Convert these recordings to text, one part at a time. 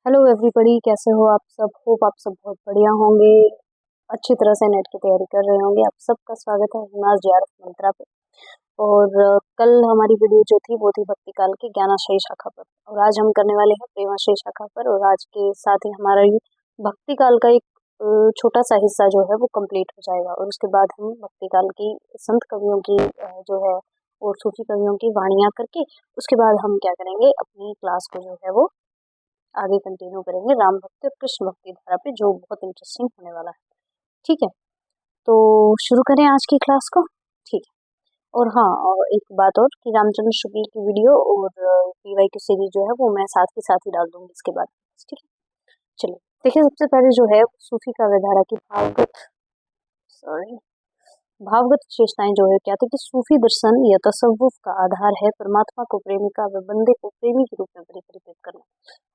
Hello everybody, कैसे हो आप सब। होप आप सब बहुत बढ़िया होंगे, अच्छी तरह से नेट की तैयारी कर रहे होंगे। आप सबका स्वागत है हिमास JRF मंत्रा पे। और कल हमारी वीडियो जो थी वो थी भक्ति काल की ज्ञानाश्रयी शाखा पर, और आज हम करने वाले हैं प्रेमाश्रयी शाखा पर। और आज के साथ ही हमारा ये भक्ति काल का एक छोटा सा हिस्सा जो है वो कंप्लीट हो जाएगा। और उसके बाद हम भक्ति काल की संत कवियों की जो है और सूफी कवियों की वाणियां करके उसके बाद हम क्या करेंगे, अपनी क्लास को जो है वो आगे कंटिन्यू करेंगे राम भक्ति और कृष्ण भक्ति धारा पे, जो बहुत इंटरेस्टिंग होने वाला है। ठीक है, तो शुरू करें आज की क्लास को। ठीक है। और हाँ, और एक बात और कि रामचंद्र शुक्ल की वीडियो और PY की सीरीज जो है वो मैं साथ के साथ ही डाल दूंगी इसके बाद। ठीक है, चलिए देखिए। सबसे पहले जो है सूफी काव्य धारा की भावगत विशेषताएं जो है क्या थी कि सूफी दर्शन या तसव्वुफ का आधार है परमात्मा को प्रेमिका व बंदे को प्रेमी के रूप में परिकल्पित करना,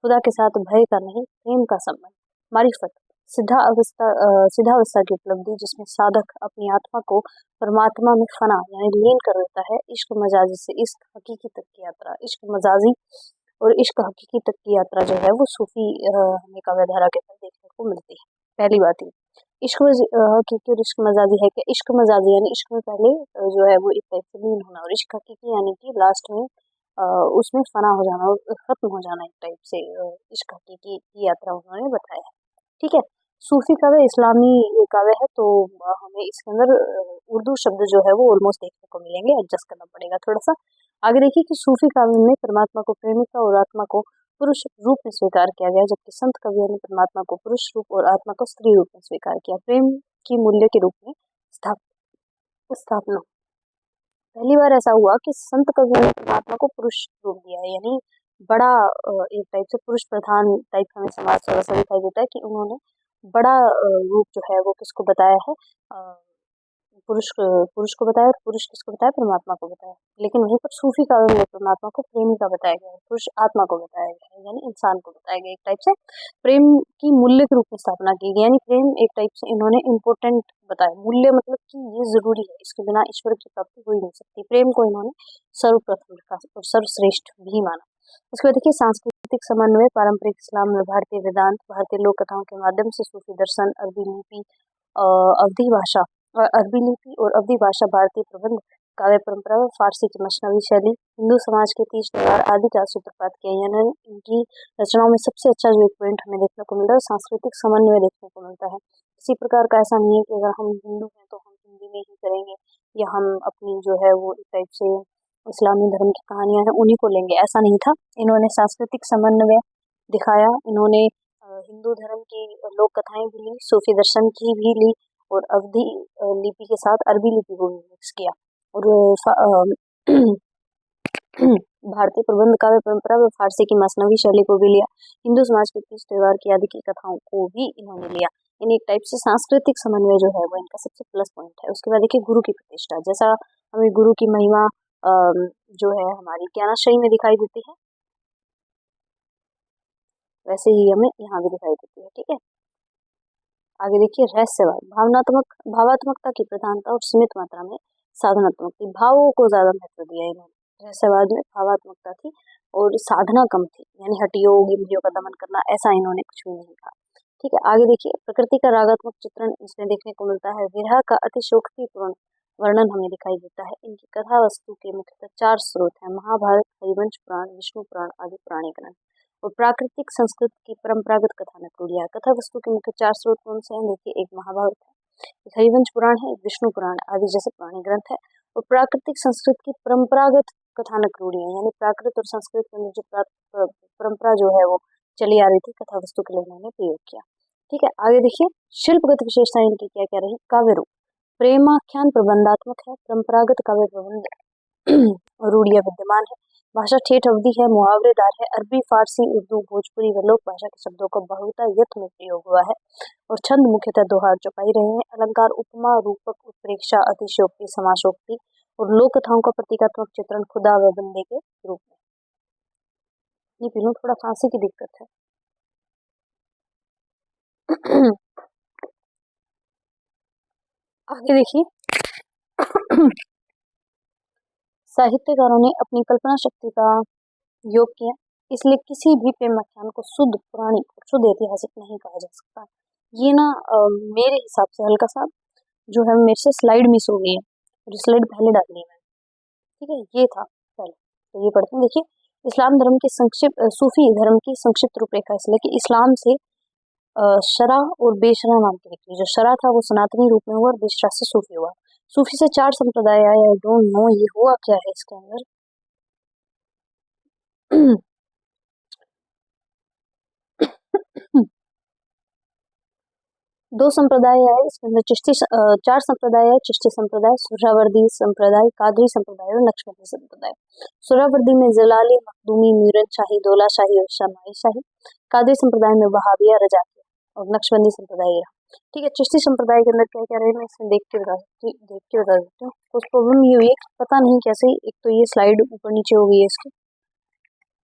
खुदा के साथ भय का नहीं प्रेम का संबंध, मारिफत सिद्धावस्था की उपलब्धि जिसमें साधक अपनी आत्मा को परमात्मा में फना यानी लीन कर देता है, इश्क मजाजी से इश्क हकीकी तक की यात्रा, इश्क मजाजी और इश्क हकीकी तक की यात्रा जो है वो सूफी हमें काव्य धारा के अंदर देखने को मिलती है। पहली बात ये इश्क हकीकी और इश्क मजाजी है कि इश्क मजाजी यानी इश्क में पहले जो है वो एक टाइप से लीन होना, और इश्क हकीकी यानी कि लास्ट में उसमें फना हो जाना और खत्म हो जाना, एक टाइप से इश्क हकीकी की यात्रा उन्होंने बताया है। ठीक है। सूफी काव्य इस्लामी काव्य है, तो हमें इसके अंदर उर्दू शब्द जो है वो ऑलमोस्ट देखने को मिलेंगे, एडजस्ट करना पड़ेगा थोड़ा सा। आगे देखिए कि सूफी काव्य में परमात्मा को प्रेमिका और आत्मा को पुरुष रूप में स्वीकार किया गया, जबकि संत कवियों ने परमात्मा को पुरुष रूप और आत्मा को स्त्री रूप में स्वीकार किया, प्रेम की मूल्य के रूप में स्थापना। पहली बार ऐसा हुआ कि संत कवियों ने परमात्मा को पुरुष रूप दिया है, यानी बड़ा एक टाइप से पुरुष प्रधान टाइप हमें समाज थोड़ा सा दिखाई देता है कि उन्होंने बड़ा रूप जो है वो किसको बताया है, पुरुष को बताया, और पुरुष किसको बताया, परमात्मा को बताया। लेकिन वहीं पर सूफी काव्य में परमात्मा को प्रेमिका बताया गया है, पुरुष आत्मा को बताया गया है, यानी इंसान को बताया गया। एक टाइप से प्रेम की मूल्य के रूप में स्थापना की गई, यानी प्रेम एक टाइप से इन्होंने इम्पोर्टेंट बताया। मूल्य मतलब कि ये जरूरी है, इसके बिना ईश्वर की प्राप्ति हो ही नहीं सकती। प्रेम को इन्होंने सर्वप्रथम रखा और सर्वश्रेष्ठ भी माना। उसके बाद देखिए सांस्कृतिक समन्वय, पारंपरिक इस्लाम में भारतीय वेदांत, भारतीय लोक कथाओं के माध्यम से सूफी दर्शन, अवधी भाषा अरबी लिपि और अवधी भाषा, भारतीय प्रबंध काव्य परंपरा व फारसी की मशनवी शैली, हिंदू समाज के तीज त्योहार आदि का सूत्रपात किया। यानी इनकी रचनाओं में सबसे अच्छा जो एक पॉइंट हमें देखने को मिलता है सांस्कृतिक समन्वय देखने को मिलता है। किसी प्रकार का ऐसा नहीं है कि अगर हम हिंदू हैं तो हम हिंदी में ही करेंगे, या हम अपनी जो है वो एक टाइप से इस्लामी धर्म की कहानियां हैं उन्हीं को लेंगे, ऐसा नहीं था। इन्होंने सांस्कृतिक समन्वय दिखाया। इन्होंने हिंदू धर्म की लोक कथाएं भी ली, सूफी दर्शन की भी ली, और अवधी लिपि के साथ अरबी लिपि को भी मिक्स किया। और भारतीय प्रबंध काव्य परंपरा व फारसी की मसनवी शैली को भी लिया। हिंदू समाज के तीज त्योहार की आदि की कथाओं को भी इन्होंने लिया। इन एक टाइप से सांस्कृतिक समन्वय जो है वो इनका सबसे प्लस पॉइंट है। उसके बाद देखिए गुरु की प्रतिष्ठा, जैसा हमें गुरु की महिमा जो है हमारी ज्ञानाश्रयी में दिखाई देती है, वैसे ही हमें यहाँ भी दिखाई देती है। ठीक है, आगे देखिए रहस्यवाद, भावात्मकता की प्रधानता और सीमित मात्रा में साधनात्मक थी। भावों को ज्यादा महत्व दिया इन्होंने। रहस्यवाद में भावात्मकता थी और साधना कम थी, यानी हठयोग इंद्रियों का दमन करना ऐसा इन्होंने कुछ भी नहीं कहा। ठीक है, आगे देखिए प्रकृति का रागात्मक चित्रण इसमें देखने को मिलता है। विरह का अतिशोक्तिपूर्ण वर्णन हमें दिखाई देता है। इनकी कथा वस्तु के मुख्यतः 4 स्रोत हैं: महाभारत, हरिवंश पुराण, विष्णु पुराण आदि पुराने ग्रंथ। और प्राकृतिक संस्कृत की परंपरागत कथानक रूढ़ियां। कथा वस्तु के मुख्य 4 स्रोत कौन से हैं? देखिए, एक महाभारत है, एक हरिवंश पुराण है, एक विष्णु पुराण आदि जैसे पुराने ग्रंथ है। और प्राकृतिक संस्कृत की परंपरागत कथानक रूढ़ियां, यानी प्राकृत और संस्कृत में जो परंपरा जो है वो चली आ रही थी, कथा वस्तु के लिए उन्होंने प्रयोग किया। ठीक है, आगे देखिए शिल्पगत विशेषताएं इनकी क्या क्या रही। काव्य रूप प्रेमाख्यान प्रबंधात्मक है, परंपरागत काव्य प्रबंध रूढ़ियां विद्यमान है। भाषा ठेठ अवधि है, मुहावरेदार है। अरबी, फारसी, उर्दू, भोजपुरी व लोक भाषा के शब्दों का बहुता यत्न में प्रयोग हुआ है। और छंद मुख्यतः दोहार चौपाई रहे हैं। अलंकार उपमा, रूपक, उत्प्रेक्षा, अतिशयोक्ति, समासोक्ति और लोक कथाओं का प्रतीकात्मक चित्रण खुदा व बंदे के रूप में। ये पीलू, थोड़ा खांसी की दिक्कत है। आगे देखिए साहित्यकारों ने अपनी कल्पना शक्ति का योग किया इसलिए किसी भी प्रेम आख्यान को शुद्ध पौराणिक और शुद्ध ऐतिहासिक नहीं कहा जा सकता। ये ना मेरे हिसाब से हल्का सा जो है मेरे से स्लाइड मिस हो गई है, और स्लाइड पहले डालनी है। ठीक है, ये था पहले। तो ये पढ़ते हैं, देखिए इस्लाम धर्म की संक्षिप्त सूफी धर्म की संक्षिप्त रूपरेखा, इसलिए कि इस्लाम से शरा और बेशरा नाम की निकली। जो शरा था वो सनातनी रूप में हुआ और बेशरा से सूफी हुआ। सूफी से 4 संप्रदाय आए, आई डोंट नो ये हुआ क्या है इसके अंदर। 2 संप्रदाय आए इसके अंदर, 4 संप्रदाय आए, चिश्ती संप्रदाय, सुहरावर्दी संप्रदाय, कादरी संप्रदाय और नक्शबंदी संप्रदाय। सुहरावर्दी में जलाली, मखदूमी, मीरन शाही, दौला शाही और शमाई शाही। कादरी संप्रदाय में वहाबिया, रजाकिया और नक्शबंदी संप्रदाय रहा। ठीक है, चिश्ती संप्रदाय के अंदर क्या क्या रहे, मैं इसमें देख के बता देती हूँ। कुछ प्रॉब्लम ये हुई है, पता नहीं कैसे, एक तो ये स्लाइड ऊपर नीचे हो गई है इसकी,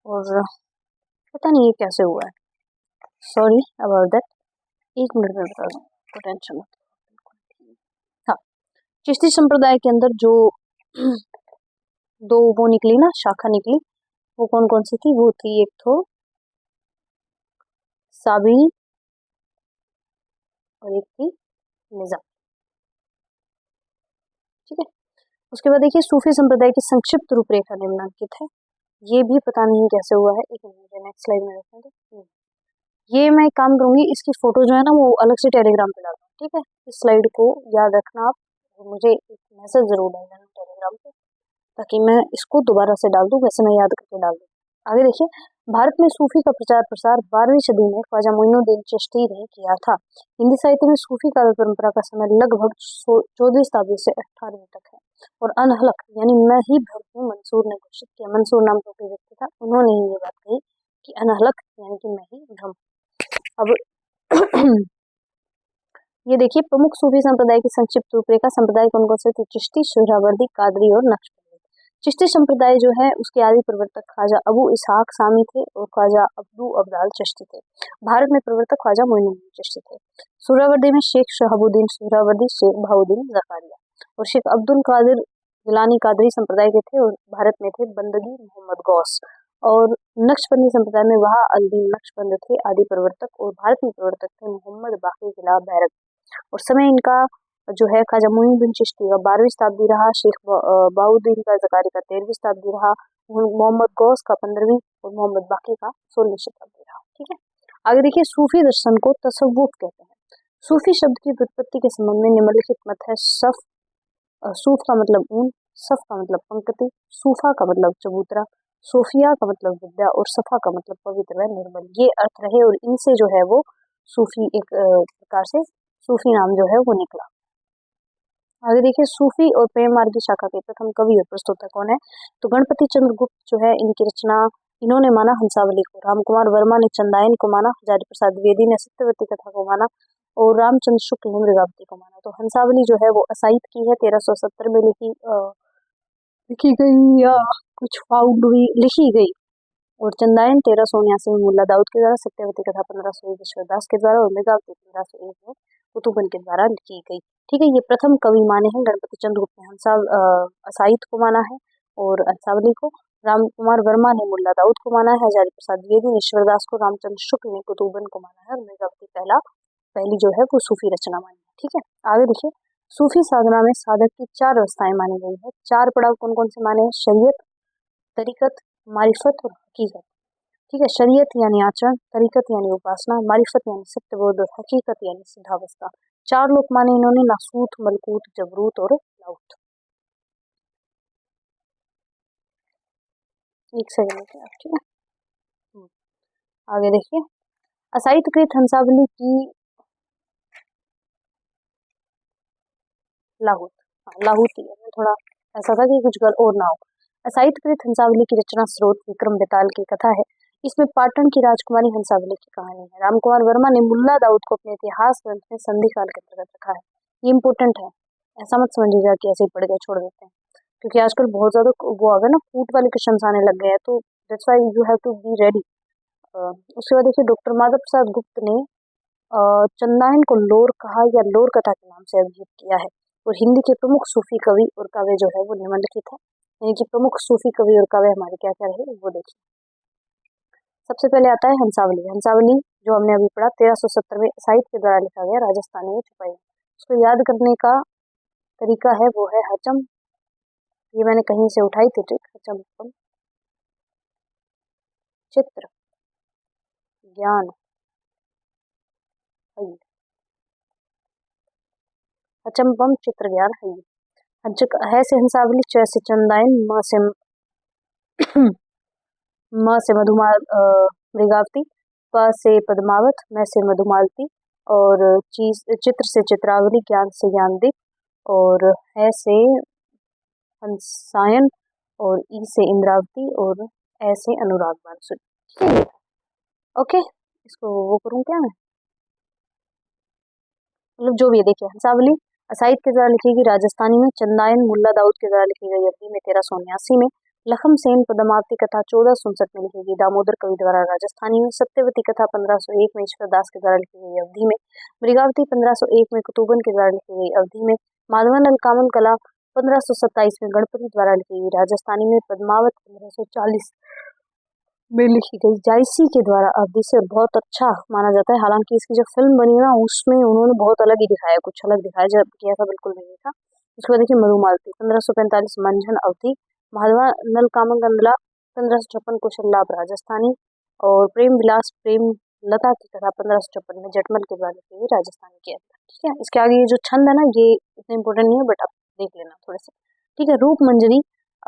और पता नहीं ये कैसे हुआ है, सॉरी अबाउट दैट। 1 मिनट में बता दूँ, टेंशन मत। हाँ, चिश्ती संप्रदाय के अंदर जो 2 वो निकली ना, शाखा निकली, वो कौन कौन सी थी, वो थी एक तो साबिरी और एक थी निजाम। ठीक है, उसके बाद देखिए सूफी संप्रदाय की संक्षिप्त रूपरेखा निम्नलिखित है। ये भी पता नहीं कैसे हुआ है, एक मिनट नेक्स्ट स्लाइड में रखने दो। ये मैं काम करूंगी, इसकी फोटो जो है ना वो अलग से टेलीग्राम पे डालूंगा। ठीक है, इस स्लाइड को याद रखना आप, मुझे एक मैसेज जरूर डाल देना टेलीग्राम पे, ताकि मैं इसको दोबारा से डाल दूं, वैसे मैं याद करके डाल दूं। आगे देखिए, भारत में सूफी का प्रचार प्रसार 12वीं सदी में ख्वाजा मोइनुद्दीन चिश्ती ने किया था। हिंदी साहित्य में सूफी काव्य परंपरा का समय लगभग 14वीं शताब्दी से 18वीं तक है, और अनहलक यानी मैं ही भ्रम हूँ मंसूर ने घोषित किया। मंसूर नाम का कोई व्यक्ति था, उन्होंने ही ये बात कही कि अनहलक यानी कि मैं ही भ्रम। अब ये देखिए, प्रमुख सूफी संप्रदाय की संक्षिप्त रूपरेखा। संप्रदाय कौन कौन से थे, चिश्ती, सुहरावर्दी, कादरी और नक्शबंदी। चिश्ती संप्रदाय जो है उसके आदि प्रवर्तक ख्वाजा अबू इसहाक सामी थे और ख्वाजा अब्दू अब्दाल चिश्ती थे। भारत में प्रवर्तक ख्वाजा मोइनुद्दीन चिश्ती थे। सुहरावर्दी में शेख शहाबुद्दीन सुहरावर्दी, शेख बहाउद्दीन जकारिया और शेख अब्दुल कादिर जिलानी कादरी संप्रदाय के थे, और भारत में थे बंदगी मोहम्मद गौस। और नक्शबंदी संप्रदाय में वहा अल-दीन नक्शबंद थे आदि प्रवर्तक, और भारत में प्रवर्तक थे मोहम्मद बाकी जिला बैरक। और समय इनका जो है ख्वाजा मोइनुद्दीन चिश्ती का 12वीं शताब्दी रहा, शेख बहाउद्दीन का जकारी का 13वीं शताब्दी रहा, मोहम्मद गौस का 15वीं और मोहम्मद बाकी का 16वीं शताब्दी रहा। ठीक है, आगे देखिए, सूफी दर्शन को तसव्वुफ कहते हैं। सूफी शब्द की व्युत्पत्ति के संबंध में निम्नलिखित मत है। सूफ का मतलब ऊन, सफ का मतलब पंक्ति, सूफा का मतलब चबूतरा, सोफिया का मतलब विद्या और सफा का मतलब पवित्र व निर्मल, ये अर्थ रहे, और इनसे जो है वो सूफी एक प्रकार से सूफी नाम जो है वो निकला। आगे देखिए, सूफी और प्रेम मार्ग की शाखा के प्रथम कवि और प्रस्तोता कौन है, तो गणपति चंद्र गुप्त जो है, इनकी रचना इन्होंने माना हंसावली को, रामकुमार वर्मा ने चंदायन को माना, हजारी प्रसाद द्विवेदी ने सत्यवती कथा को माना, और रामचंद्र शुक्ल ने मृगावती को माना। तो हंसावली जो है वो असाइत की है, 1370 में लिखी गई या कुछ फाउंड हुई, लिखी गई, और चंदायन 1379 में मुल्ला दाऊद के द्वारा, सत्यवती कथा 1501 ईश्वरदास के द्वारा, और मृगावती 1501 में कुतुबन के द्वारा लिखी गई। ठीक है, ये प्रथम कवि माने हैं गणपति चंद्र गुप्त ने असाइत को माना है और हंसावली को, राम कुमार वर्मा ने मुल्ला दाऊद को माना है, हजारी प्रसाद द्विवेदी ने ईश्वरदास को, रामचंद्र शुक्ल ने कुतुबन को माना है, और मृगावती पहली जो है वो सूफी रचना मानी है। ठीक है, आगे देखिए, सूफी साधना में साधक की 4 अवस्थाएं मानी गई है। 4 पड़ाव कौन कौन से माने हैं, शरीयत, तरीकत, मारिफत और हकीकत। ठीक है, शरीयत यानी आचरण, तरीकत यानी उपासना, मारिफत यानी सत्यबोध, और हकीकत यानी सिद्धावस्था। 4 लोक माने इन्होंने, नासूत, मलकूत, जबरूत और लाउत। एक सेकंड, ठीक है। आगे देखिए, असाइत कृत हंसावली की लाहौत, लाहौती है, थोड़ा ऐसा था कि कुछ गल और ना हो। असाइत कृत हंसावली की रचना स्रोत विक्रम बेताल की कथा है। इसमें पाटन की राजकुमारी हंसावली की कहानी है। रामकुमार वर्मा ने मुल्ला दाऊद को अपने इतिहास ग्रंथ में संधि काल के अंतर्गत रखा है। ये इंपॉर्टेंट है, ऐसा मत समझिएगा कि ऐसे ही पढ़ के छोड़ देते हैं, क्योंकि आजकल बहुत ज्यादा वो आ गया ना, फूट वाले क्वेश्चन आने लग गए हैं, तो that's why you have to be ready. उसके बाद देखिए, डॉक्टर माधव प्रसाद गुप्त ने चंदायन को लोर कहा या लोर कथा के नाम से अभिहित किया है। और हिंदी के प्रमुख सूफी कवि और काव्य जो है वो निम्नलिखित है, यानी कि प्रमुख सूफी कवि और काव्य हमारे क्या क्या रहे वो देखिए। सबसे पहले आता है हंसावली। हंसावली जो हमने अभी पढ़ा 1370 में साहित्य के द्वारा लिखा गया, राजस्थानी में छुपाई। उसको याद करने का तरीका है वो है हचम, ये मैंने कहीं से उठाई थी ट्रिक, हचम पम चित्र ज्ञान हई, हचम पम चित्र ज्ञान हई। है से हंसावली, च से चंदायन, म से मधुमाल मृगावती, प से पद्मावत, म से मधुमालती, और चीज चित्र से चित्रावली, ज्ञान से ज्ञानदीप, और है से हंसायन, और ई से इंद्रावती, और ए से अनुराग बांसुरी। ओके, इसको वो करूँ क्या मैं, मतलब जो भी है। देखिए हंसावली साहित्य के द्वारा लिखी गई राजस्थानी में, चंदायन मुल्ला दाऊद के द्वारा लिखी गई अवधी में 1379 में, लखम सेन पद्मावती कथा 1469 में लिखी गई दामोदर कवि द्वारा राजस्थानी में, सत्यवती कथा 1501 में ईश्वर दास के द्वारा लिखी गई अवधी में, मृगावती 1501 में कुतुबन के द्वारा लिखी गई अवधी में, माधवन अलकामन कला 1527 में गणपति द्वारा लिखी गई राजस्थानी में, पद्मावत 1540 में लिखी गई जायसी के द्वारा अवधी से, बहुत अच्छा माना जाता है। हालांकि इसकी जो फिल्म बनी है ना उसमें उन्होंने बहुत अलग ही दिखाया, कुछ अलग दिखाया, जब किया था बिल्कुल नहीं था। उसके बाद देखिए मधुमालती 1545 मंझन अवधी, माधवा नल कामंगंदला 1556 कुशल लाभ राजस्थानी, और प्रेम विलास प्रेम लता की कथा 1556 में जटमल के द्वारा लिखी गई राजस्थानी के अंदर। ठीक है, इसके आगे ये जो छंद है ना ये इतने इंपॉर्टेंट नहीं है, बट आप देख लेना थोड़े से। ठीक है, रूप मंजरी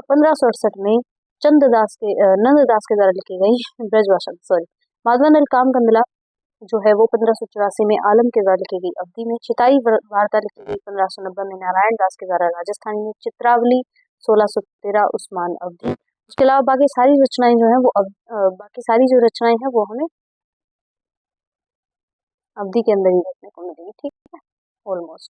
1568 में चंद्रदास के नंददास के द्वारा लिखी गई ब्रजभाषा, सॉरी। माधवन काम कंदला जो है वो 1584 में आलम के द्वारा लिखी गई अवधी में, चिताई वार्ता लिखी गई 1590 में नारायण दास के द्वारा राजस्थानी में, चित्रावली 1613 उस्मान अवधी। उसके अलावा बाकी सारी रचनाएं जो है वो बाकी सारी जो रचनाएं हैं वो हमें अवधि के अंदर ही देखने को मिलेगी। ठीक है, ऑलमोस्ट।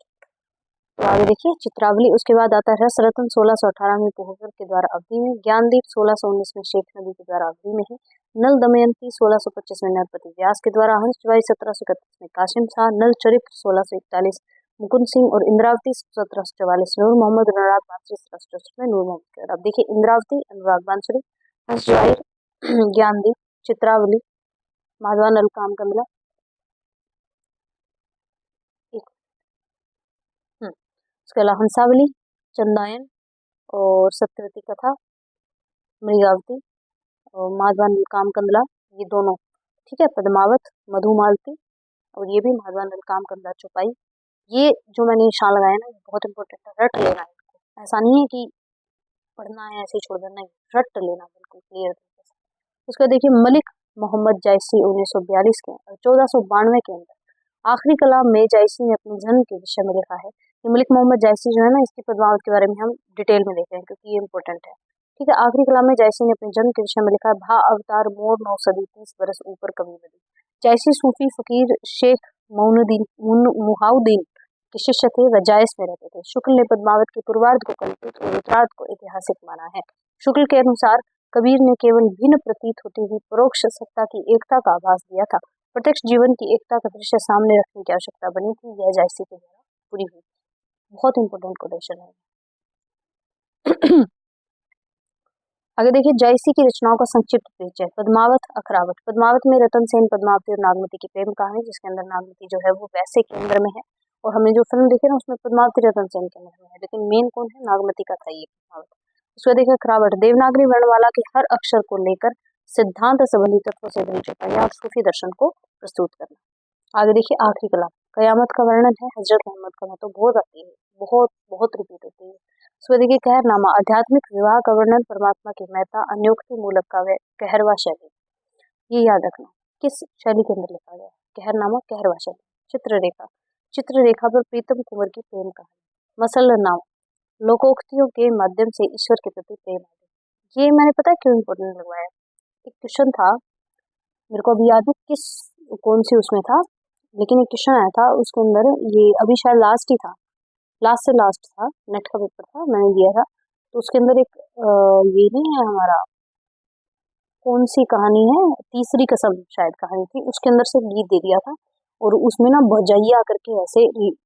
तो आगे देखिए चित्रावली। उसके बाद आता है रस रत्न 1618 में पोहकर के द्वारा अवधी में, ज्ञानदीप 1619 में शेख नदी के द्वारा अवधी में है, नल दमयंती 1625 में नरपति व्यास के द्वारा, हंस जुआई 1731 में कासिम शाह, नल चरित्र 1641 मुकुंद सिंह, और इंद्रावती 1744 नूर मोहम्मद, अनुराग बांसुरी 1764 में नूर मोहम्मद के द्वारा। अब देखिए इंद्रावती, अनुराग बांसुरी, हंस जुआई, ज्ञानदीप, चित्रावली, माधवा नल काम कंदला, उसके अलावा हंसावली, चंदायन, और सत्यवती कथा, मृगावती, और माधवान काम कंदला, ये दोनों। ठीक है, पद्मावत, मधुमालती, और ये भी माधवान काम कंदला चौपाई। ये जो मैंने निशान लगाया ना ये बहुत इंपॉर्टेंट है, रट लेना है इनको। ऐसा नहीं है कि पढ़ना है ऐसे ही छोड़ देना, नहीं, रट लेना बिल्कुल क्लियर तरीके से। उसका देखिए मलिक मोहम्मद जायसी 1942 के 1492 के अंदर आखिरी कलाम में जायसी ने अपने जन्म के विषय में लिखा है। ये मलिक मोहम्मद जायसी जो है ना इसकी पद्मावत के बारे में हम डिटेल में देख रहे हैं क्योंकि ये इंपॉर्टेंट है। ठीक है, आखिरी कलाम में जायसी ने अपने जन्म के विषय में लिखा है, भा अवतार मोर 9 सदी 30 बरस ऊपर कभी बदी। जायसी सूफी फकीर शेख मुहाउद्दीन के शिष्य थे व जायस में रहते थे। शुक्ल ने पद्मावत के पूर्वार्ध को कल्पित और उत्तरार्ध को ऐतिहासिक माना है। शुक्ल के अनुसार कबीर ने केवल भिन्न प्रतीत होती हुई परोक्ष सत्ता की एकता का आभास दिया था, प्रत्यक्ष जीवन की एकता का दृश्य सामने रखने की आवश्यकता बनी थी, यह जायसी के द्वारा पूरी हुई। बहुत इंपॉर्टेंट कोटेशन है। आगे देखिए जायसी की रचनाओं का संक्षिप्त परिचय। पद्मावत अखरावत। पद्मावत में रतन सेन पद्मावती और नागमती की प्रेम कहानी, जिसके अंदर नागमती जो है वो वैसे केंद्र में है, और हमने जो फिल्म देखी ना उसमें पद्मावती रतन सेन केंद्र में है, लेकिन मेन कौन है, नागमती का था ये पद्मावत। उसको देखिए खरावट। देवनागरी वर्णमाला के हर अक्षर को लेकर सिद्धांत संबंधी तत्वों से भरी चौपाई और सूफी दर्शन को प्रस्तुत करना। आगे देखिए आखिरी कलाम। कयामत का वर्णन है, हजरत मोहम्मद का मतलब बहुत आती है, बहुत बहुत रिपीट होती है। उसको देखिए कहरनामा। आध्यात्मिक विवाह का वर्णन, परमात्मा की महत्ता, अन्योक्ति मूलक काव्य, कहरवा शैली। ये याद रखना किस शैली के अंदर लिखा गया है, कहरनामा कहरवा शैली। चित्ररेखा। चित्ररेखा पर प्रीतम कुंवर की प्रेम कहानी। मसलनामा। लोकोक्तियों के माध्यम से ईश्वर के प्रति प्रेम आदि। ये मैंने पता है क्यों इम्पोर्टेंट लगवाया, एक क्वेश्चन था मेरे को अभी याद है किस कौन सी उसमें था, लेकिन एक क्वेश्चन आया था उसके अंदर, ये अभी शायद लास्ट ही था, लास्ट से लास्ट था, नेट का पेपर था मैंने दिया था, तो उसके अंदर एक ये नहीं है हमारा, कौन सी कहानी है, तीसरी कसम शायद कहानी थी, उसके अंदर से गीत दे दिया था, और उसमें ना भजैया करके ऐसे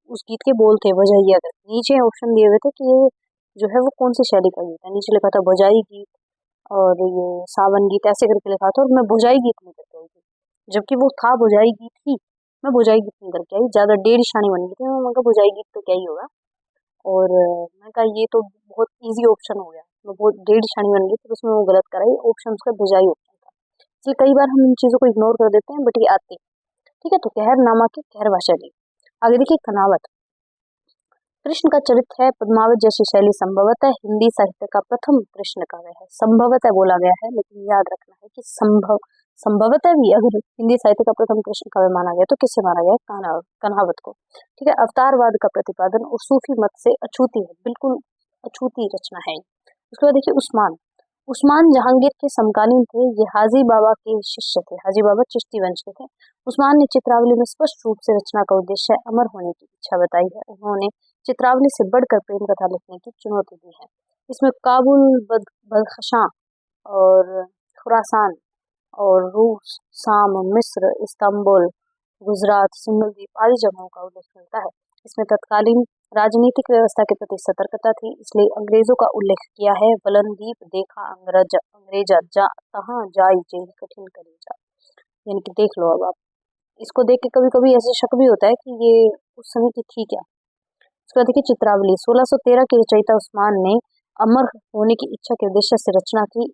उस गीत के बोल थे, भजैया करके नीचे ऑप्शन दिए हुए थे कि ये जो है वो कौन सी शैली का गीत है, नीचे लिखा था बजाई गीत, और ये सावन गीत ऐसे करके लिखा था, और मैं बुझाई गीत नहीं करके आई थी, जबकि वो था बुझाई गीत ही, मैं बुझाई गीत नहीं करके आई, ज्यादा डेढ़ शानी बन गई थी, मैं कहा बुझाई गीत तो क्या ही होगा। और मैं कहा ये तो बहुत इजी ऑप्शन हो गया, मैं बहुत डेढ़ शानी बन गई, फिर उसमें वो गलत कराई, ऑप्शन उसका बुझाई ऑप्शन था। इसलिए कई बार हम इन चीजों को इग्नोर कर देते हैं, बट ये आती है। ठीक है, तो कहर नामा की कहर भाषा दी। आगे देखिए कनावत। कृष्ण का चरित्र है पद्मावत जैसी शैली संभवतः हिंदी साहित्य का प्रथम कृष्ण काव्य है। संभवतः बोला गया है, लेकिन याद रखना है कि संभवतः भी अगर हिंदी साहित्य का प्रथम कृष्ण काव्य माना गया तो किससे माना गया? कन्हावत को। ठीक है, अवतारवाद का प्रतिपादन और सूफी मत से अछूती है, बिल्कुल अछूती रचना है। उसके बाद देखिए उस्मान। उस्मान जहांगीर के समकालीन थे, ये हाजी बाबा के शिष्य थे, हाजी बाबा चिश्ती वंश के थे। उस्मान ने चित्रावली में स्पष्ट रूप से रचना का उद्देश्य अमर होने की इच्छा बताई है। उन्होंने चित्रावली से बढ़कर प्रेम कथा लिखने की चुनौती दी है। इसमें काबुल, बदखशां और खुरासान और रूस, शाम, मिस्र, इस्तांबुल, गुजरात, सिंहलदीप आदि जगहों का उल्लेख मिलता है। इसमें तत्कालीन राजनीतिक व्यवस्था के प्रति सतर्कता थी, इसलिए अंग्रेजों का उल्लेख किया है। वलनदीप देखा अंग्रेजा जा तहाँ जाई जेहि कठिन करी जा, यानी कि देख लो। अब आप इसको देख के कभी कभी ऐसे शक भी होता है कि ये उस समय की थी क्या। उसके बाद देखिए चित्रावली। 1613 की रचयिता उस्मान ने अमर होने की इच्छा के उद्देश्य से रचना की।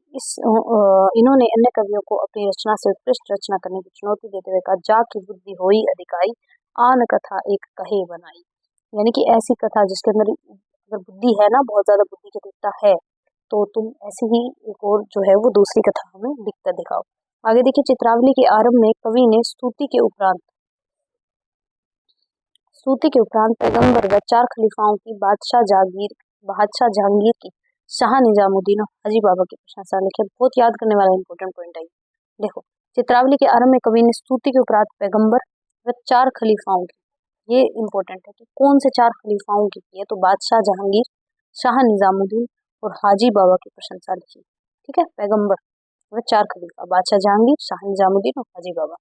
इन्होंने अन्य कवियों को अपनी रचना से उत्कृष्ट रचना करने की चुनौती देते हुए कहा, जा की बुद्धि होई अधिकाई, आन कथा एक कहे बनाई। यानी कि ऐसी कथा जिसके अंदर अगर बुद्धि है ना, बहुत ज्यादा बुद्धि की दीप्ता है, तो तुम ऐसी ही एक और जो है वो दूसरी कथा हमें लिखकर दिखाओ। आगे देखिए चित्रावली के आरंभ में कवि ने स्तुति के उपरांत पैगंबर व 4 खलीफाओं की बादशाह जहांगीर की, शाह निजामुद्दीन और हाजी बाबा की प्रशंसा लिखे। बहुत याद करने वाला इंपॉर्टेंट पॉइंट है। देखो, चित्रावली के आरंभ में कवि ने स्तुति के उपरांत पैगंबर व 4 खलीफाओं की, ये इंपॉर्टेंट है कि कौन से 4 खलीफाओं की है, तो बादशाह जहांगीर, शाह निजामुद्दीन और हाजी बाबा की प्रशंसा लिखी। ठीक है, पैगंबर व 4 खलीफा, बादशाह जहांगीर, शाह निजामुद्दीन और हाजी बाबा।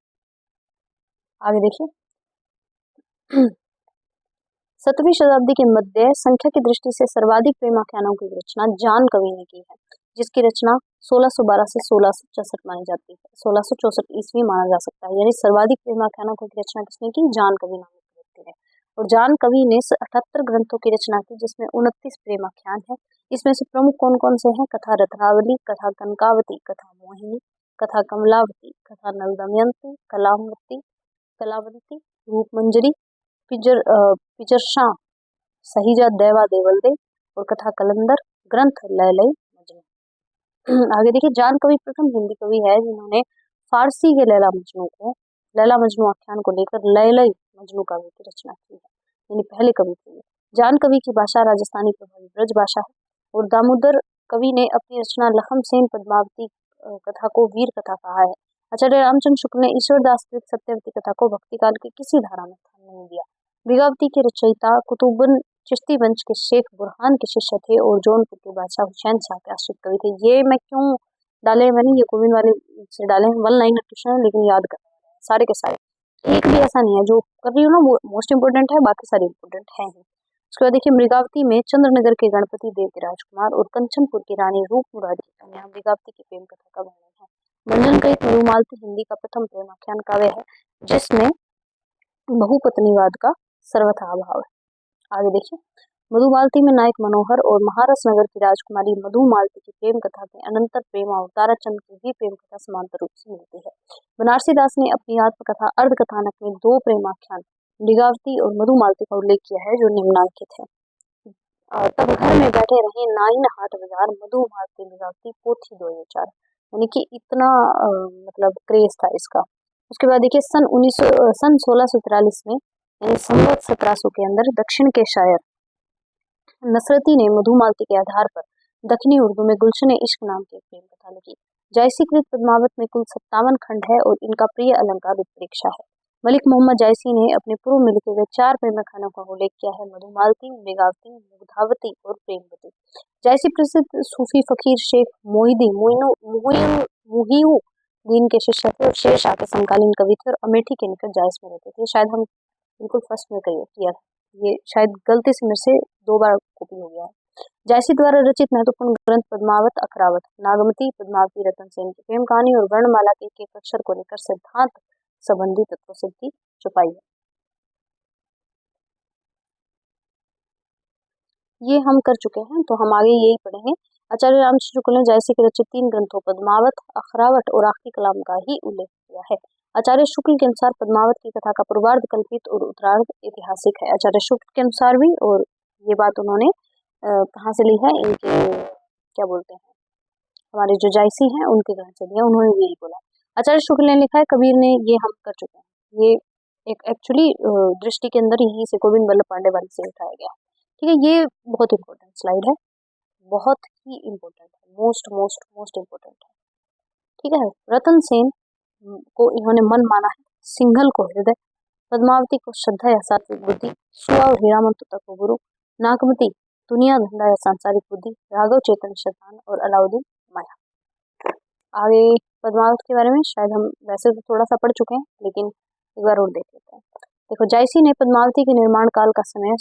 आगे देखिए 7वीं शताब्दी के मध्य संख्या की दृष्टि से सर्वाधिक प्रेमाख्यानों की रचना जान कवि ने की है, जिसकी रचना 1612 से 1664 मानी जाती है। 1664 ईस्वी माना जा सकता है, यानी सर्वाधिक प्रेमाख्यानों की रचना किसने की? जान कवि नामक व्यक्ति ने। और जान कवि ने 78 ग्रंथों की रचना की, जिसमें 29 प्रेमाख्यान है। इसमें से प्रमुख कौन कौन से हैं? कथा रत्नावली, कथा कनकावती, कथा मोहिनी, कथा कमलावती, कथा नल दमयंती, कलावंती, रूपमंजरी, पिजरशां, सहीजा देवा देवल दे और कथा कलंदर, ग्रंथ लैलई मजनू। आगे देखिए जान कवि प्रथम हिंदी कवि है जिन्होंने फारसी के लैला मजनू आख्यान को लेकर लैलई मजनू काव्य की रचना की है, यानी पहले कवि थे। जान कवि की भाषा राजस्थानी प्रभावी ब्रज भाषा है, और दामोदर कवि ने अपनी रचना लखम सेन पद्मावती कथा को वीर कथा कहा है। आचार्य रामचंद्र शुक्ल ने ईश्वरदास कृत सत्यवती कथा को भक्ति काल की किसी धारा में स्थान नहीं दिया। बीगावती के रचयिता कुतुबुन चिश्ती वंश के शेख बुरहान के शिष्य थे और जौनपुर के बादशाह हुसैन शाह के आश्रित कवि थे। ये मैं क्यों डाले मैंने, ये गोविंद वाले से डाले हैं, 1 लाइन ट्यूशन, लेकिन याद करना है सारे के सारे, एक भी ऐसा नहीं है जो कर रही हूँ ना वो मोस्ट इंपोर्टेंट है, बाकी सारे इंपोर्टेंट है ही। उसके बाद देखिए मृगावती में चंद्रनगर के गणपति देव के राजकुमार और कंचनपुर की रानी रूप मुरारी का यहाँ मृगावती की प्रेम कथा का वर्णन है। मंजन कई मधुमालती हिंदी का प्रथम प्रेम आख्यान काव्य है, जिसमें बहुपत्नीवाद का सर्वथा अभाव है। आगे देखिए मधुमालती में नायक मनोहर और महारस नगर की राजकुमारी मधुमालती की प्रेम कथा के अनंतर प्रेम और ताराचंद की भी प्रेम कथा समांतर रूप से मिलती है। बनारसी दास ने अपनी आत्मकथा अर्ध कथानक में 2 प्रेमाख्यान मृगावती और मधुमालती का उल्लेख किया है, जो निम्नांकित है। तब घर में बैठे रहे नाइन हाट बाजार, मधुमालती मृगावती पोथी 2 4, यानी कि इतना मतलब क्रेज था इसका। उसके बाद देखिए सन 1643 में, यानी संवत 1700 के अंदर दक्षिण के शायर नसरती ने मधुमालती के आधार पर दक्षिणी उर्दू में गुलशन इश्क नाम की एक प्रेम कथा लिखी। जायसीकृत पद्मावत में कुल 57 खंड है और इनका प्रिय अलंकार उत्प्रेक्षा है। मलिक मोहम्मद जायसी ने अपने पूर्व में लिखे गए 4 प्रेमाख्यानों का उल्लेख किया है, मधुमालती, मृगावती, मुग्धावती और प्रेमवती। जायसी प्रसिद्ध सूफी फकीर शेख मुहिउद्दीन के शिष्य थे और शेर शाह के समकालीन कवि थे और अमेठी के निकट जायस में रहते थे। शायद हम बिल्कुल फर्स्ट में किया था, ये शायद गलती से मेरे से 2 बार कॉपी हो गया है। जायसी द्वारा रचित महत्वपूर्ण ग्रंथ पद्मावत, अखरावत, नागमती, पद्मावती, रतन सेन की प्रेम कहानी और वर्णमाला के एक एक अक्षर को लेकर सिद्धांत संबंधी तत्व सिद्धि छुपाई है। ये हम कर चुके हैं, तो हम आगे यही पढ़ेंगे। आचार्य रामचंद्र शुक्ल ने जायसी के रचित 3 ग्रंथों पद्मावत, अखरावत और आखिरी कलाम का ही उल्लेख किया है। आचार्य शुक्ल के अनुसार पद्मावत की कथा का पूर्वार्ध कल्पित और उत्तरार्ध ऐतिहासिक है। आचार्य शुक्ल के अनुसार भी, और ये बात उन्होंने कहाँ से ली है, इनके क्या बोलते हैं, हमारे जो जायसी हैं उनके ग्रंथ से लिया, उन्होंने यही बोला। आचार्य शुक्ल ने लिखा है, कबीर ने, ये हम कर चुके हैं। ये एक एक्चुअली दृष्टि के अंदर यहीं से गोविंद बल्लभ पांडे वाली से उठाया गया। ठीक है, ये बहुत इंपॉर्टेंट स्लाइड है, बहुत ही इम्पोर्टेंट है, मोस्ट मोस्ट मोस्ट इम्पोर्टेंट है। ठीक है, रतन सेन को इन्होंने मन माना है, सिंघल को हृदय, पद्मावती को श्रद्धा या सात्विक बुद्धि, सुआ और हीरामन तोता को गुरु, नागमती दुनिया धंधा या सांसारिक बुद्धि, राघव चेतन शैतान और अलाउद्दीन माया। आगे पद्मावत के बारे में शायद हम वैसे तो थोड़ा सा पढ़ चुके हैं, लेकिन एक बार और देख लेते हैं। देखो, जायसी ने पद्मावती के निर्माण काल का समय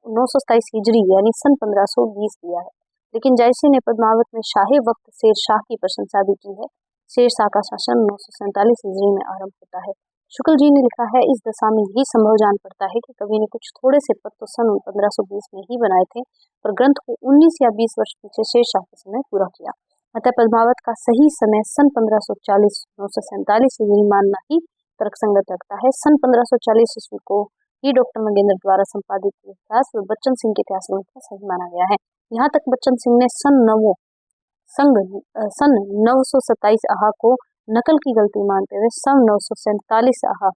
927 हिजरी यानी सन 1520 दिया है, लेकिन जायसी ने पद्मावत में शाही वक्त शेरशाह की प्रशंसा भी की है। शेरशाह का शासन 947 हिजरी में आरंभ होता है। शुक्ल जी ने लिखा है, इस दशा में यही संभव जान पड़ता है कि कवि ने कुछ थोड़े से पद तो सन 1520 में ही बनाए थे, पर ग्रंथ को 19 या 20 वर्ष पीछे शेरशाह के समय पूरा किया। अतः पद्मावत का सही समय सन 1540 947 ईस्वी मानना ही तर्कसंगत लगता है। सन 1540 ईस्वी को ही डॉक्टर नगेंद्र द्वारा संपादित इतिहास व बच्चन सिंह के इतिहास ग्रंथ में सही माना गया है। यहाँ तक बच्चन सिंह ने सन 927 आहा को नकल की गलती मानते हुए सन 947 आहा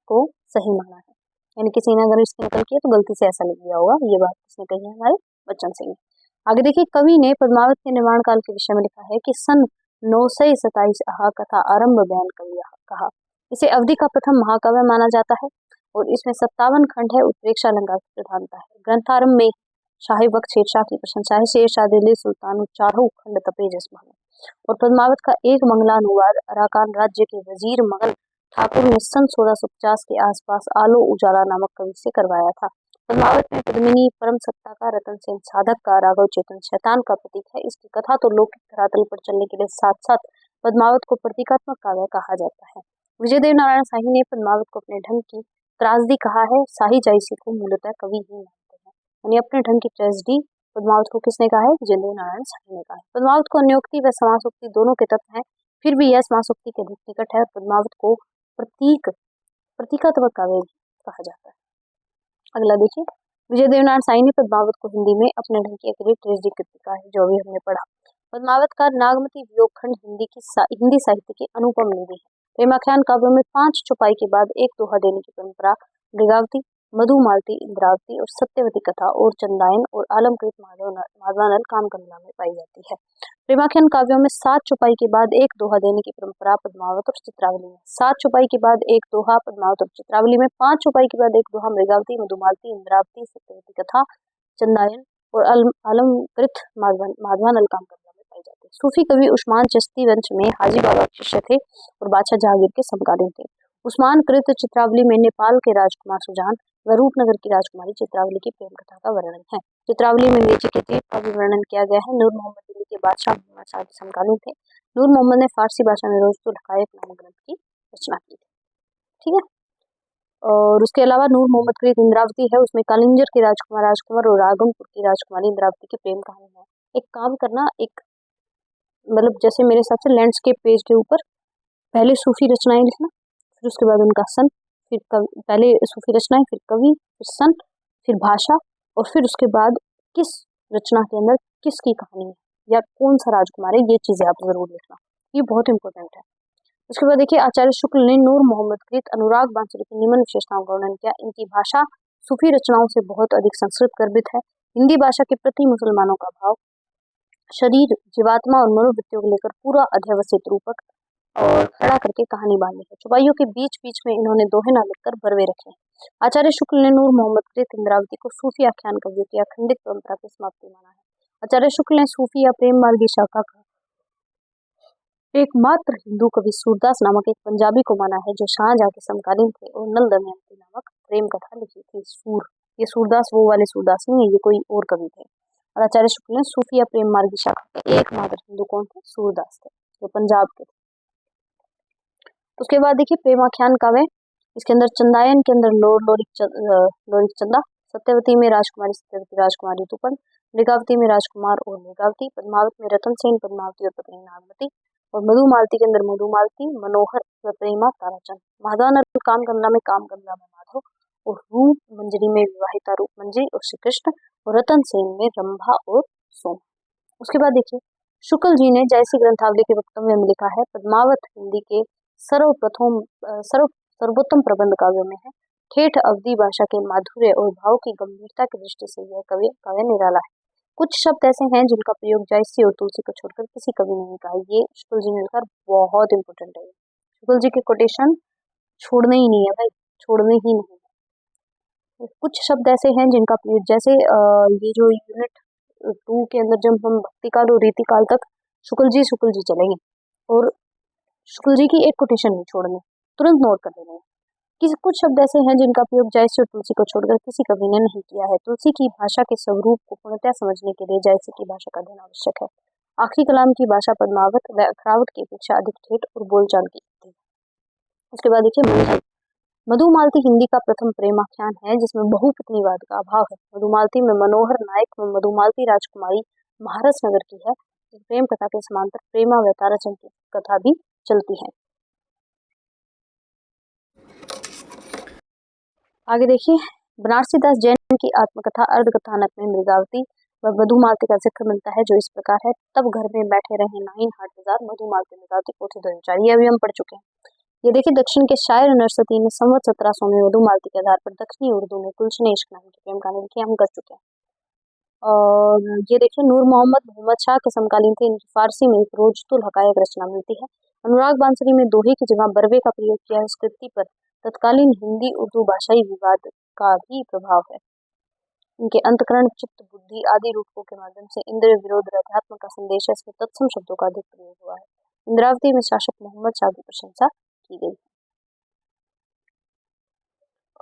को सही माना है। यानी किसी ने अगर इसकी नकल की तो गलती से ऐसा लिख दिया होगा। ये बात किसने कही है? हमारे बच्चन सिंह ने। आगे देखिए, कवि ने पद्मावत के निर्माण काल के विषय में लिखा है कि सन 927 आहा कथा आरंभ बयान कहा। इसे अवधि का प्रथम महाकाव्य माना जाता है और इसमें 57 खंड है। उत्प्रेक्षा अलंकार की प्रधानता है। ग्रंथारंभ में शाही वक्त शेरशाह की प्रशंसा है। शेरशाह दिल्ली सुल्तान चारों खंड तपे जस भानु। और पद्मावत का एक मंगलानुवाद अराकान राज्य के वजीर मगन ठाकुर ने सन 1650 के आसपास आलो उजाला नामक कवि से करवाया था। पद्मावत में पद्मिनी परम सत्ता का, रतन सेन साधक का, राघव चेतन शैतान का प्रतीक है। इसकी कथा तो लौकिक धरातल पर चलने के लिए साथ साथ पद्मावत को प्रतीकात्मक काव्य कहा जाता है। विजयदेव नारायण शाही ने पद्मावत को अपने ढंग की त्रासदी कहा है। शाही जायसी को मूलतः कवि ही मानते हैं, यानी अपने ढंग की त्रासदी पद्मावत को किसने कहा है? विजयदेव नारायण शाही ने कहा है। पद्मावत को अन्योक्ति व समासोक्ति दोनों के तत्व हैं, फिर भी यह समासोक्ति के निकट है। पद्मावत को प्रतीकात्मक काव्य कहा जाता है। अगला देखिए, विजयदेव नारायण शाही ने पद्मावत को हिंदी में अपने ढंग की अकेली ट्रेजिडी कृतिका है, जो अभी हमने पढ़ा। पद्मावत का नागमती वियोग खंड हिंदी साहित्य की अनुपम निधि है। प्रेमाख्यान काव्यों में 5 चौपाई के बाद एक दोहा देने की परंपरा मृगावती, मधुमालती, इंद्रावती और सत्यवती कथा और चंदायन और आलमकृत माधवानल कामकमला में पाई जाती है। प्रेमाख्यान काव्यों में 7 चौपाई के बाद एक दोहा देने की परंपरा पद्मावत और चित्रावली में, 7 चौपाई के बाद एक दोहा पद्मावत और चित्रावली में, 5 चौपाई के बाद एक दोहा मृगावती, मधुमालती, इंद्रावती, सत्यवती कथा, चंदायन और आलमकृत माधवानल कामकमला में पाई जाती है। सूफी कवि उस्मान चिश्ती वंश में हाजी बाबा के शिष्य थे और बादशाह जहांगीर के समकालीन थे। उस्मान कृत चित्रावली में नेपाल के राजकुमार सुजान व रूपनगर की राजकुमारी चित्रावली की प्रेम कथा का वर्णन है। चित्रावली में अंग्रेजी के द्वीप का भी वर्णन किया गया है। नूर मोहम्मद दिल्ली के बादशाह मोहम्मद शाह के समकालीन थे। नूर मोहम्मद ने फारसी भाषा में रोज़तुल हकायक नामक ग्रंथ की रचना की थी। ठीक है, और उसके अलावा नूर मोहम्मद कृत इंद्रावती है, उसमें कालिंजर के राजकुमार और आगमपुर की राजकुमारी इंद्रावती की प्रेम कहानी है। एक काम करना, एक मतलब जैसे मेरे हिसाब से लैंडस्केप पेज के ऊपर पहले सूफी रचनाएं लिखना, फिर उसके बाद उनका सन, फिर कवि, पहले सूफी रचनाएं, फिर कवि, फिर सन, फिर भाषा, और फिर उसके बाद किस रचना के अंदर किसकी कहानी है या कौन सा राजकुमार है, ये चीजें आप जरूर लिखना, ये बहुत इंपॉर्टेंट है। उसके बाद देखिए, आचार्य शुक्ल ने नूर मोहम्मद कृत अनुराग बांसुरी की निम्न विशेषताओं का वर्णन किया। इनकी भाषा सूफी रचनाओं से बहुत अधिक संस्कृत गर्भित है। हिंदी भाषा के प्रति मुसलमानों का भाव, शरीर, जीवात्मा और मनोवृत्तियों को लेकर पूरा अध्यवसित रूपक और खड़ा करके कहानी बांधी है। चौपाइयों के बीच बीच में इन्होंने दोहे ना लिखकर बरवे रखे हैं। आचार्य शुक्ल ने नूर मोहम्मद कृत इंद्रावती को सूफी आख्यान कवियों की अखंडित परंपरा की समाप्ति माना है। आचार्य शुक्ल ने सूफी या प्रेम मार्गी शाखा का एकमात्र हिंदू कवि सूरदास नामक एक पंजाबी को माना है, जो शाहजहां के समकालीन थे और नल दमयंती नामक प्रेम कथा लिखी थी। सूर ये सूरदास वो वाले सूरदास नहीं है, ये कोई और कवि थे। और आचार्य शुक्ल ने सूफिया प्रेम मार्ग की शाखा के एकमात्र हिंदू कौन थे? सूरदास थे, जो पंजाब के थे। उसके बाद देखिए प्रेमाख्यान काव्य, इसके अंदर चंदायन के अंदर लोरिक चंदा, सत्यवती में राजकुमारी सत्यवती राजकुमारी ऋतुपन, मृगावती में राजकुमार और मृगावती, पद्मावत में रतन सेन पद्मावती और पत्नी नागमती, और मधुमालती के अंदर मधुमालती मनोहर व प्रेमा ताराचंद, महादानल कामगंगा में माधव, और रूप मंजरी में विवाहिता रूप मंजरी और श्री कृष्ण, और रतन सेन में रंभा और सोम। उसके बाद देखिए शुक्ल जी ने जयसी ग्रंथावली के वक्तव्य में लिखा है, पद्मावत हिंदी के सर्वोत्तम प्रबंध काव्यों में है। ठेठ अवधी भाषा के माधुर्य और भाव की गंभीरता की दृष्टि से यह काव्य निराला है। कुछ शब्द ऐसे हैं जिनका प्रयोग जयसी और तुलसी को छोड़कर किसी कवि ने नहीं कहा। ये शुक्ल जी ने लिखा, बहुत इंपॉर्टेंट है। शुक्ल जी के कोटेशन छोड़ने ही नहीं है भाई, छोड़ने ही नहीं है। कुछ शब्द ऐसे हैं जिनका प्रयोग, जैसे ये जो यूनिट 2 के अंदर जब हम भक्ति काल और रीति काल तक शुक्ल जी चलेंगे, और शुक्ल जी की एक कोटेशन नहीं छोड़ने, तुरंत नोट कर लेंगे। कुछ शब्द ऐसे हैं जिनका प्रयोग जयसी और तुलसी को छोड़कर किसी कवि ने नहीं किया है। तुलसी की भाषा के स्वरूप को पूर्णतः समझने के लिए जयसी की भाषा का अध्ययन आवश्यक है। आखिरी कलाम की भाषा पद्मावत व अखरावट की अपेक्षा अधिक ठेठ और बोलचाल की थी। उसके बाद देखिए मधुमालती हिंदी का प्रथम प्रेमाख्यान है जिसमें बहुपत्नीवाद का अभाव है। मधुमालती में मनोहर नायक व मधुमालती राजकुमारी महारस नगर की है। प्रेम कथा के समांतर प्रेमा व ताराचंद की कथा भी चलती है। आगे देखिए बनारसी दास जैन की आत्मकथा अर्धकथानक में मृगावती व मधुमालती का जिक्र मिलता है, जो इस प्रकार है। तब घर में बैठे रहे नाइन हाट बाजार मधुमालती मृगावती पोथी 2004, ये अभी हम पढ़ चुके हैं। ये देखिए दक्षिण के शायर नरसती ने संवत 1700 में मधुमालती के आधार पर दक्षिणी उर्दू में गुलशन इश्क नाम की प्रेम कहानी लिखी, हम कर चुके हैं। और ये देखिए नूर मोहम्मद शाह के समकालीन थे। इनकी फारसी में एक रोजतुल हकायक रचना मिलती है। अनुराग बांसुरी में दोहे की जगह बरवे का प्रयोग किया है। इस कृति पर तत्कालीन हिंदी उर्दू भाषाई विवाद का भी प्रभाव है। इनके अंतकरण चित्त बुद्धि आदि रूपों के माध्यम से इंद्र विरोध अध्यात्म का संदेश है। इसमें तत्सम शब्दों का अधिक प्रयोग हुआ है। इंद्रावती में शासक मोहम्मद शाह की प्रशंसा की गई।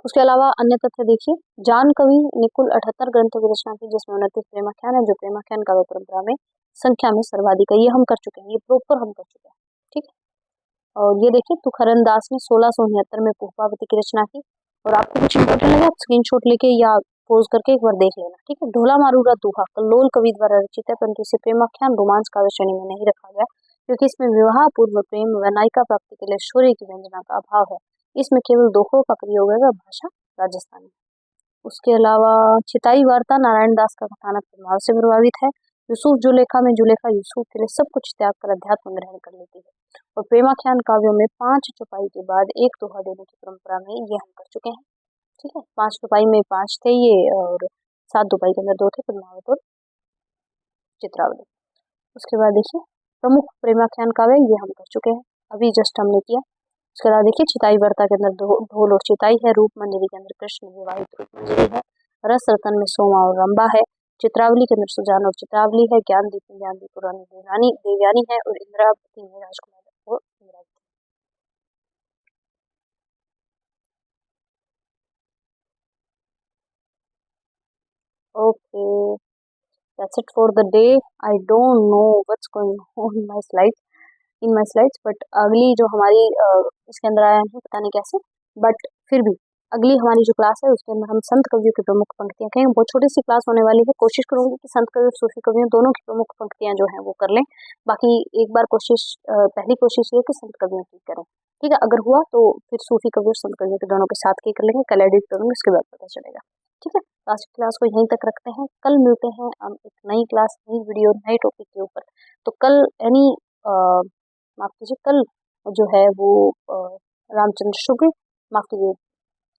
उसके अलावा अन्य तथ्य देखिए, जान कवि ने कुल 78 ग्रंथों की रचना की, जिसमें 29 प्रेमाख्यान है, जो प्रेमाख्यान काव्य परंपरा में संख्या में सर्वाधिक है। ये हम कर चुके हैं, ये प्रॉपर हम कर चुके हैं, ठीक है। और ये देखिए तुखरन दास ने 1669 में पुष्पावती की रचना की। और आपको कुछ इंपॉर्टेंट लगे आप स्क्रीनशॉट लेके या पोज करके एक बार देख लेना, ठीक है। ढोला मारूरा दोहा कल्लोल कवि द्वारा रचित है, परंतु इसे प्रेमाख्यान रोमांस काव्य श्रेणी में नहीं रखा गया, क्योंकि इसमें विवाह पूर्व प्रेम व नायिका प्राप्ति के लिए शौर्य की व्यंजना का अभाव है। इसमें केवल दोहों का प्रयोग है व भाषा राजस्थानी। उसके अलावा चिताई वार्ता नारायण दास का कथानक प्रभाव से प्रभावित है। यूसुफ जुलेखा में जुलेखा यूसुफ के लिए सब कुछ त्याग कर अध्यात्म ग्रहण कर लेती है। और प्रेमाख्यान काव्यों में 5 चौपाई के बाद एक दोहा देने की परंपरा में, ये हम कर चुके हैं, ठीक है। 5 चौपाई में 5 थे ये, और 7 दोपाई के अंदर 2 थे, पद्मावत और चित्रावली। उसके बाद देखिए प्रमुख प्रेमाख्यान काव्य, ये हम कर चुके हैं, अभी जस्ट हमने किया। उसके बाद देखिए चिताई वार्ता के अंदर ढोल और चिताई है। रूप मंजरी के अंदर कृष्ण विवाहित रूप मंजरी है। रस रतन में सोमा और रंबा है। चित्रावली के अंदर सुजान और चित्रावली है। ज्ञानदीप में ज्ञानदीप और देवयानी है। और इंद्रावती में राजकुमार और Indravati. Okay, that's it for the day. I don't know what's going on in my slides, but अगली जो हमारी इसके अंदर आया है पता नहीं कैसे, बट फिर भी अगली हमारी जो क्लास है उसके अंदर हम संत कवियों की प्रमुख पंक्तियां कहेंगे। बहुत छोटी सी क्लास होने वाली है। कोशिश करूंगी कि संत कवि और सूफी कवियों दोनों की प्रमुख पंक्तियां जो हैं वो कर लें। बाकी एक बार पहली कोशिश ये कि संत कवियों की करें, ठीक है। अगर हुआ तो फिर सूफी कवि और संत कवियों के दोनों के साथ की कर लेंगे। कल एडिट करूंगी, उसके बाद पता चलेगा, ठीक है। आज की क्लास को यहीं तक रखते हैं। कल मिलते हैं हम एक नई क्लास, नई वीडियो, नए टॉपिक के ऊपर। तो कल माफ कीजिए, कल जो है वो रामचंद्र शुक्ल, माफ कीजिए,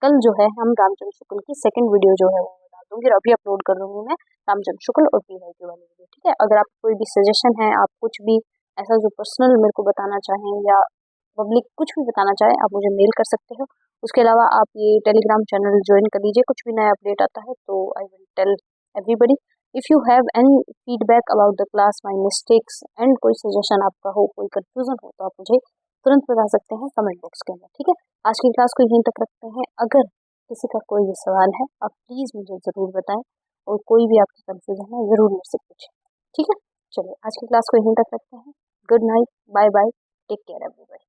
कल जो है हम रामचंद्र शुक्ल की सेकंड वीडियो जो है वो डाल दूंगी और अभी अपलोड कर दूंगी मैं रामचंद्र शुक्ल और पीवाईक्यू वाली वीडियो, ठीक है। अगर आपको कोई भी सजेशन है, आप कुछ भी ऐसा जो पर्सनल मेरे को बताना चाहें या पब्लिक कुछ भी बताना चाहें, आप मुझे मेल कर सकते हो। उसके अलावा आप ये टेलीग्राम चैनल ज्वाइन कर लीजिए। कुछ भी नया अपडेट आता है तो I will tell everybody. If you have any feedback about the class, my mistakes and कोई सजेशन आपका हो, कोई कन्फ्यूजन हो, तो आप मुझे तुरंत बता सकते हैं कमेंट बॉक्स के अंदर, ठीक है। आज की क्लास को यहीं तक रखते हैं। अगर किसी का कोई भी सवाल है आप प्लीज़ मुझे ज़रूर बताएं, और कोई भी आपका कंफ्यूजन है ज़रूर मुझसे पूछें। ठीक है, चलिए आज की क्लास को यहीं तक रखते हैं। Good night, bye bye, take care everybody.